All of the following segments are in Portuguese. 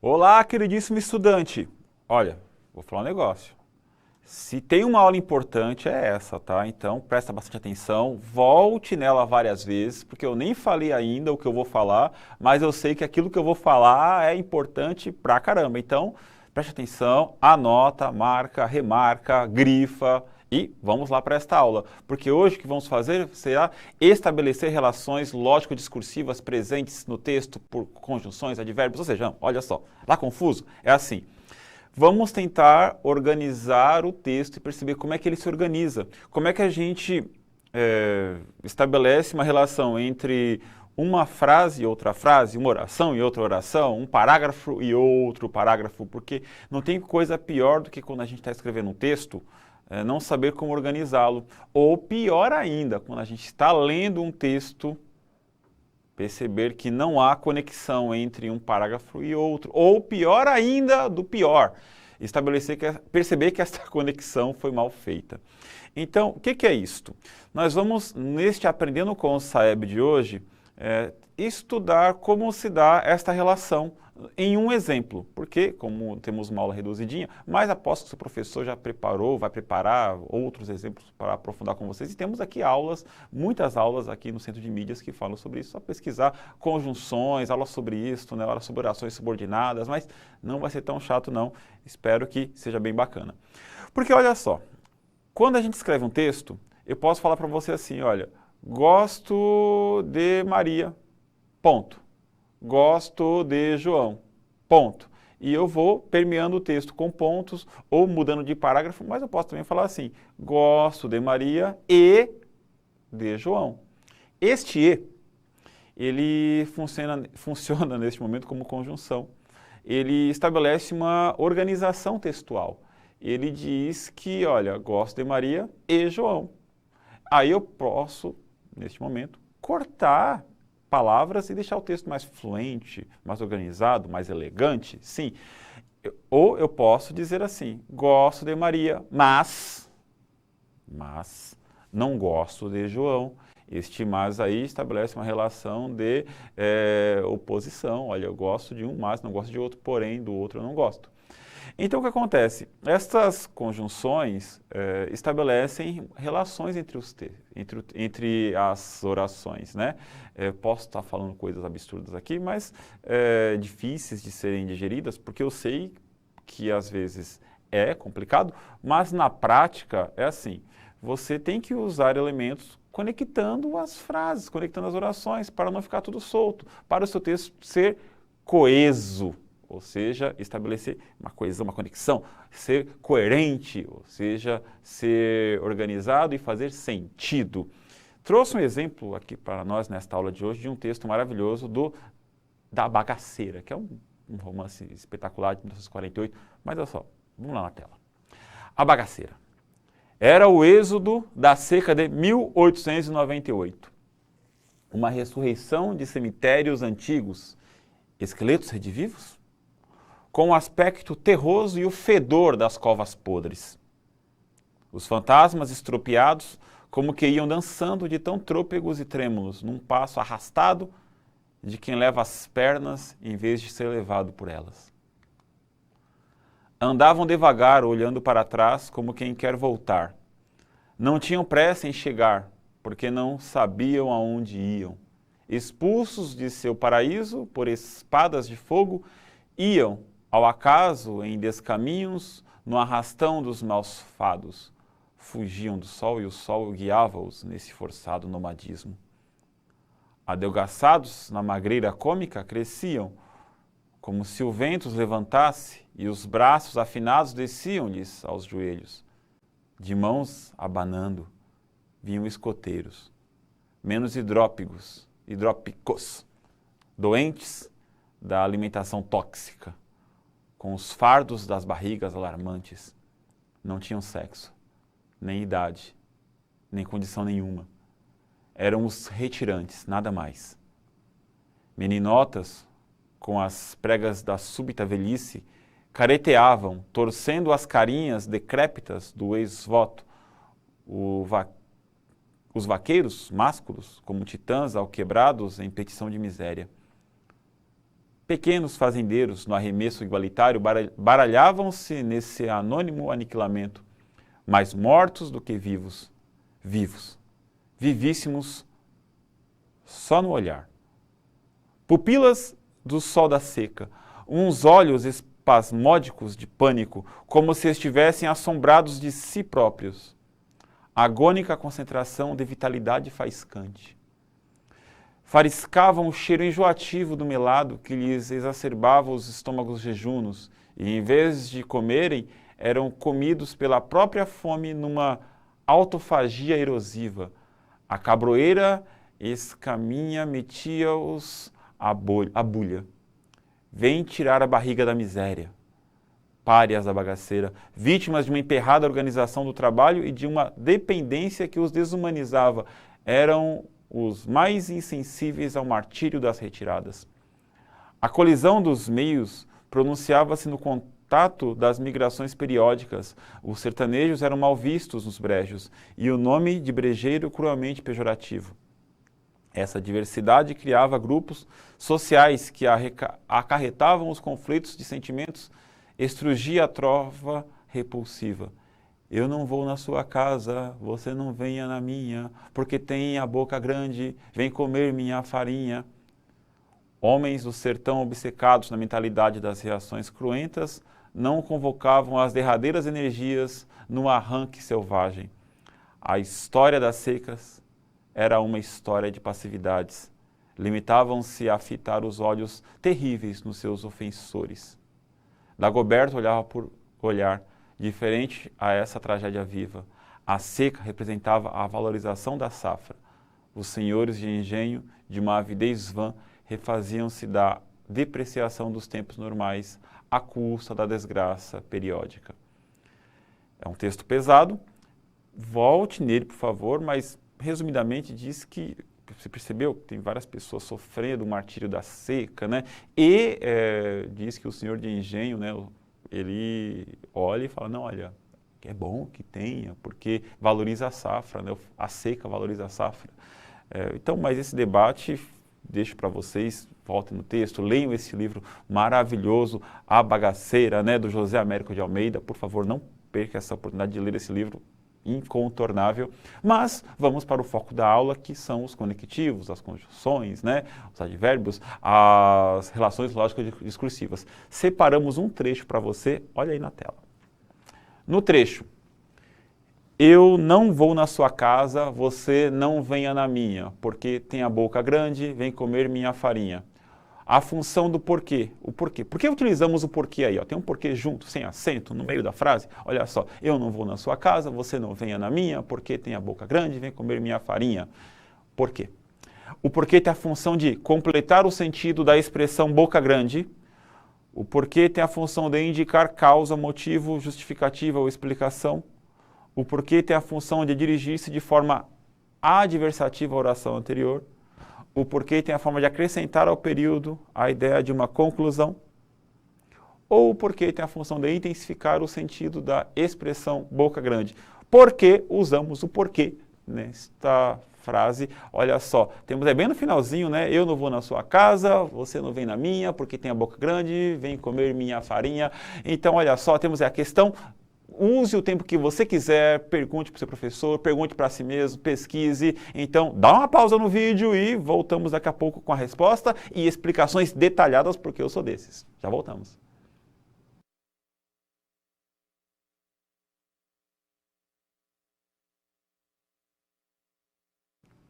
Olá, queridíssimo estudante. Olha, vou falar um negócio. Se tem uma aula importante é essa, tá? Então presta bastante atenção, volte nela várias vezes, porque eu nem falei ainda o que eu vou falar, mas eu sei que aquilo que eu vou falar é importante pra caramba. Então preste atenção, anota, marca, remarca, grifa e vamos lá para esta aula. Porque hoje o que vamos fazer será estabelecer relações lógico-discursivas presentes no texto por conjunções, advérbios, ou seja, olha só, tá confuso? É assim. Vamos tentar organizar o texto e perceber como é que ele se organiza. Como é que a gente estabelece uma relação entre uma frase e outra frase, uma oração e outra oração, um parágrafo e outro parágrafo, porque não tem coisa pior do que quando a gente está escrevendo um texto, não saber como organizá-lo. Ou pior ainda, quando a gente está lendo um texto, perceber que não há conexão entre um parágrafo e outro, ou pior ainda do pior, perceber que essa conexão foi mal feita. Então, o que é isto? Nós vamos, neste Aprendendo com o Saeb de hoje, estudar como se dá esta relação em um exemplo, porque, como temos uma aula reduzidinha, mas aposto que o seu professor já preparou, vai preparar outros exemplos para aprofundar com vocês, e temos aqui aulas, muitas aulas aqui no Centro de Mídias que falam sobre isso, só pesquisar conjunções, aulas sobre isso, né, aulas sobre orações subordinadas, mas não vai ser tão chato não, espero que seja bem bacana. Porque olha só, quando a gente escreve um texto, eu posso falar para você assim, olha, gosto de Maria, ponto. Gosto de João, ponto. E eu vou permeando o texto com pontos ou mudando de parágrafo, mas eu posso também falar assim, gosto de Maria e de João. Este e, ele funciona neste momento como conjunção. Ele estabelece uma organização textual. Ele diz que, olha, gosto de Maria e João. Aí eu posso, neste momento, cortar palavras e deixar o texto mais fluente, mais organizado, mais elegante, sim. Ou eu posso dizer assim, gosto de Maria, mas não gosto de João. Este mas aí estabelece uma relação de oposição. Olha, eu gosto de um, mas não gosto de outro, porém do outro eu não gosto. Então, o que acontece? Estas conjunções estabelecem relações entre as orações, né? Posso estar falando coisas absurdas aqui, mas difíceis de serem digeridas, porque eu sei que às vezes é complicado, mas na prática é assim, você tem que usar elementos conectando as frases, conectando as orações, para não ficar tudo solto, para o seu texto ser coeso. Ou seja, estabelecer uma coesão, uma conexão, ser coerente, ou seja, ser organizado e fazer sentido. Trouxe um exemplo aqui para nós nesta aula de hoje de um texto maravilhoso da Bagaceira, que é um romance espetacular de 1948, mas olha só, vamos lá na tela. A Bagaceira. Era o êxodo da seca de 1898. Uma ressurreição de cemitérios antigos, esqueletos redivivos? Com o aspecto terroso e o fedor das covas podres. Os fantasmas estropiados, como que iam dançando de tão trôpegos e trêmulos, num passo arrastado de quem leva as pernas em vez de ser levado por elas. Andavam devagar, olhando para trás, como quem quer voltar. Não tinham pressa em chegar, porque não sabiam aonde iam. Expulsos de seu paraíso por espadas de fogo, iam ao acaso, em descaminhos, no arrastão dos maus fados, fugiam do sol e o sol guiava-os nesse forçado nomadismo. Adelgaçados na magreira cômica, cresciam, como se o vento os levantasse e os braços afinados desciam-lhes aos joelhos. De mãos abanando, vinham escoteiros, menos hidrópicos, doentes da alimentação tóxica, com os fardos das barrigas alarmantes. Não tinham sexo, nem idade, nem condição nenhuma. Eram os retirantes, nada mais. Meninotas, com as pregas da súbita velhice, careteavam, torcendo as carinhas decrépitas do ex-voto. Os vaqueiros másculos, como titãs alquebrados em petição de miséria. Pequenos fazendeiros, no arremesso igualitário, baralhavam-se nesse anônimo aniquilamento, mais mortos do que vivos, vivíssimos só no olhar. Pupilas do sol da seca, uns olhos espasmódicos de pânico, como se estivessem assombrados de si próprios. Agônica concentração de vitalidade faiscante. Fariscavam o cheiro enjoativo do melado que lhes exacerbava os estômagos jejunos, e em vez de comerem, eram comidos pela própria fome numa autofagia erosiva. A cabroeira escaminha metia-os à bulha. Vem tirar a barriga da miséria. Párias da bagaceira, vítimas de uma emperrada organização do trabalho e de uma dependência que os desumanizava, eram os mais insensíveis ao martírio das retiradas. A colisão dos meios pronunciava-se no contato das migrações periódicas. Os sertanejos eram mal vistos nos brejos e o nome de brejeiro cruelmente pejorativo. Essa diversidade criava grupos sociais que acarretavam os conflitos de sentimentos, estrugia a trova repulsiva. Eu não vou na sua casa, você não venha na minha, porque tem a boca grande, vem comer minha farinha. Homens do sertão obcecados na mentalidade das reações cruentas não convocavam as derradeiras energias no arranque selvagem. A história das secas era uma história de passividades. Limitavam-se a fitar os olhos terríveis nos seus ofensores. Dagoberto olhava por olhar, diferente a essa tragédia viva. A seca representava a valorização da safra. Os senhores de engenho, de uma avidez vã, refaziam-se da depreciação dos tempos normais à custa da desgraça periódica. É um texto pesado, volte nele, por favor, mas resumidamente diz que, você percebeu que tem várias pessoas sofrendo o martírio da seca, né? E diz que o senhor de engenho, né, ele olha e fala, não, olha, é bom que tenha, porque valoriza a safra, né? A seca valoriza a safra. Então, mas esse debate, deixo para vocês, voltem no texto, leiam esse livro maravilhoso, A Bagaceira, né, do José Américo de Almeida. Por favor, não perca essa oportunidade de ler esse livro incontornável. Mas vamos para o foco da aula, que são os conectivos, as conjunções, né, os advérbios, as relações lógico-discursivas. Separamos um trecho para você, olha aí na tela. No trecho, eu não vou na sua casa, você não venha na minha, porque tem a boca grande, vem comer minha farinha. A função do porquê. O porquê. Por que utilizamos o porquê aí? Ó? Tem um porquê junto, sem acento, no meio da frase. Olha só, eu não vou na sua casa, você não venha na minha, porque tem a boca grande, vem comer minha farinha. Por quê? O porquê tem a função de completar o sentido da expressão boca grande. O porquê tem a função de indicar causa, motivo, justificativa ou explicação. O porquê tem a função de dirigir-se de forma adversativa à oração anterior. O porquê tem a forma de acrescentar ao período a ideia de uma conclusão. Ou o porquê tem a função de intensificar o sentido da expressão boca grande. Por que usamos o porquê nesta frase? Olha só, temos bem no finalzinho, né? Eu não vou na sua casa, você não vem na minha, porque tem a boca grande, vem comer minha farinha. Então, olha só, temos a questão. Use o tempo que você quiser, pergunte para o seu professor, pergunte para si mesmo, pesquise. Então, dá uma pausa no vídeo e voltamos daqui a pouco com a resposta e explicações detalhadas, porque eu sou desses. Já voltamos.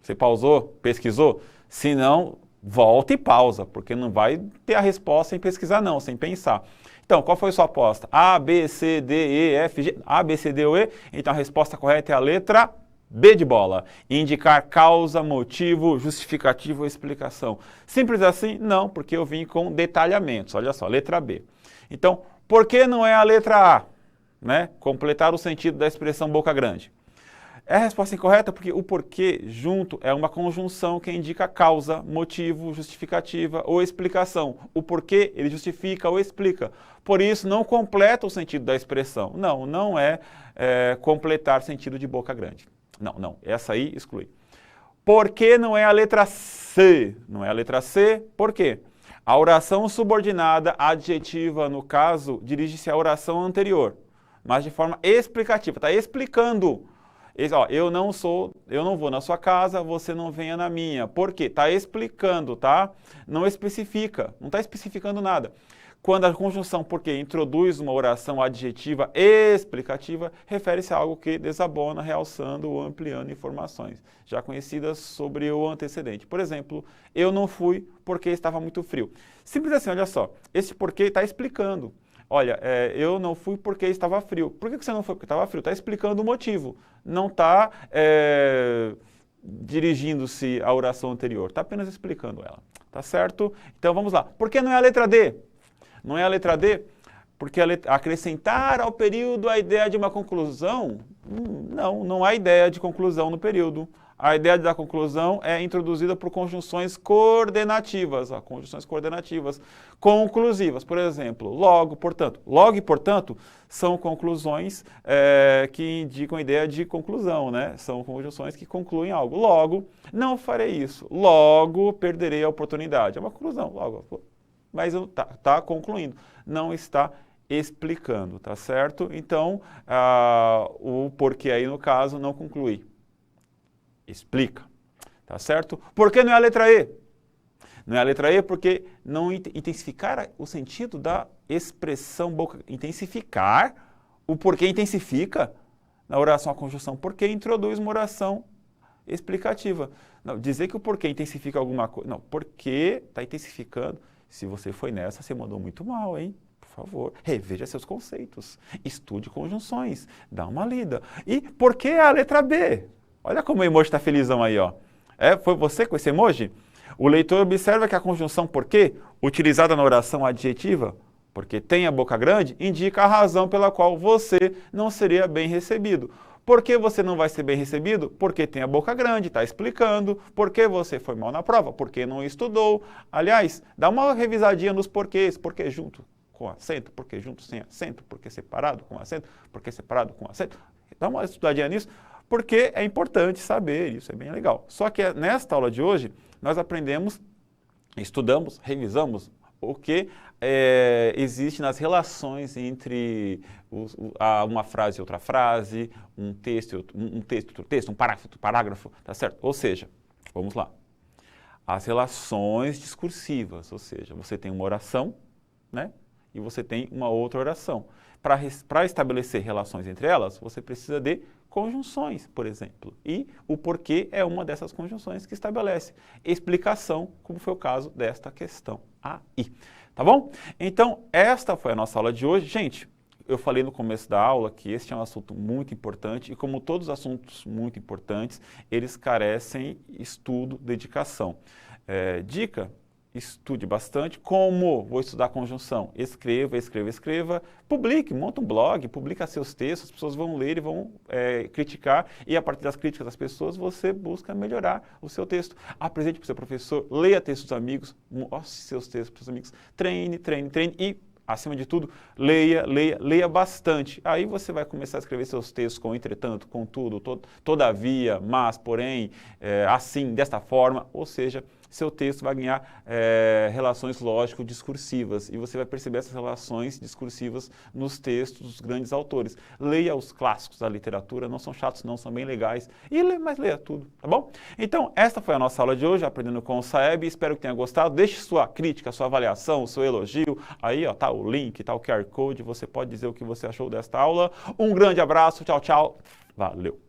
Você pausou? Pesquisou? Se não, volta e pausa, porque não vai ter a resposta sem pesquisar não, sem pensar. Então, qual foi a sua aposta? A, B, C, D, E, F, G. A, B, C, D ou E? Então, a resposta correta é a letra B de bola. Indicar causa, motivo, justificativo ou explicação. Simples assim? Não, porque eu vim com detalhamentos. Olha só, letra B. Então, por que não é a letra A? Né? Completar o sentido da expressão boca grande. É a resposta incorreta porque o porquê junto é uma conjunção que indica causa, motivo, justificativa ou explicação. O porquê ele justifica ou explica. Por isso não completa o sentido da expressão. Não é completar sentido de boca grande. Não, essa aí exclui. Por que não é a letra C? Não é a letra C, por quê? A oração subordinada adjetiva, no caso, dirige-se à oração anterior, mas de forma explicativa, está explicando. Ó, eu não vou na sua casa, você não venha na minha. Por quê? Está explicando, tá? Não especifica, não está especificando nada. Quando a conjunção porque introduz uma oração adjetiva explicativa, refere-se a algo que desabona, realçando ou ampliando informações já conhecidas sobre o antecedente. Por exemplo, eu não fui porque estava muito frio. Simples assim, olha só, esse porquê está explicando. Olha, eu não fui porque estava frio. Por que você não foi porque estava frio? Está explicando o motivo, não está dirigindo-se à oração anterior, está apenas explicando ela, tá certo? Então vamos lá. Por que não é a letra D? Não é a letra D? Porque acrescentar ao período a ideia de uma conclusão? Não há ideia de conclusão no período. A ideia da conclusão é introduzida por conjunções coordenativas, conjunções coordenativas conclusivas. Por exemplo, logo, portanto. Logo e portanto são conclusões que indicam a ideia de conclusão, né? São conjunções que concluem algo. Logo, não farei isso. Logo, perderei a oportunidade. É uma conclusão, logo. Mas está concluindo, não está explicando, tá certo? Então, o porquê aí, no caso, não conclui. Explica, tá certo? Por que não é a letra E? Não é a letra E porque não intensificar o sentido da expressão boca. Intensificar, o porquê intensifica na oração a conjunção porque introduz uma oração explicativa. Não, dizer que o porquê intensifica alguma coisa, não, porque está intensificando. Se você foi nessa, você mandou muito mal, hein? Por favor, reveja seus conceitos, estude conjunções, dá uma lida. E por que a letra B? Olha como o emoji está felizão aí, ó. Foi você com esse emoji? O leitor observa que a conjunção porque, utilizada na oração adjetiva, porque tem a boca grande, indica a razão pela qual você não seria bem recebido. Por que você não vai ser bem recebido? Porque tem a boca grande, está explicando. Por que você foi mal na prova? Porque não estudou. Aliás, dá uma revisadinha nos porquês. Por que junto com acento? Por que junto sem acento? Por que separado com acento? Por que separado com acento? Dá uma estudadinha nisso, porque é importante saber, isso é bem legal. Só que nesta aula de hoje, nós aprendemos, estudamos, revisamos o que existe nas relações entre uma frase e outra frase, um texto, outro texto, um parágrafo, outro parágrafo, tá certo? Ou seja, vamos lá, as relações discursivas, ou seja, você tem uma oração, né? E você tem uma outra oração. Para estabelecer relações entre elas, você precisa de conjunções, por exemplo. E o porquê é uma dessas conjunções que estabelece explicação, como foi o caso desta questão aí. Tá bom? Então, esta foi a nossa aula de hoje. Gente, eu falei no começo da aula que este é um assunto muito importante e como todos os assuntos muito importantes, eles carecem estudo, dedicação. Dica? Estude bastante. Como vou estudar conjunção? Escreva, escreva, escreva. Publique, monta um blog, publica seus textos, as pessoas vão ler e vão criticar. E a partir das críticas das pessoas, você busca melhorar o seu texto. Apresente para o seu professor, leia textos dos amigos, mostre seus textos para os amigos. Treine, treine, treine e, acima de tudo, leia bastante. Aí você vai começar a escrever seus textos com entretanto, contudo, todavia, mas, porém, assim, desta forma, ou seja, seu texto vai ganhar relações lógico-discursivas e você vai perceber essas relações discursivas nos textos dos grandes autores. Leia os clássicos da literatura, não são chatos não, são bem legais, mas leia tudo, tá bom? Então, esta foi a nossa aula de hoje, Aprendendo com o Saeb, espero que tenha gostado, deixe sua crítica, sua avaliação, seu elogio, aí ó, tá o link, tá o QR Code, você pode dizer o que você achou desta aula. Um grande abraço, tchau, tchau, valeu!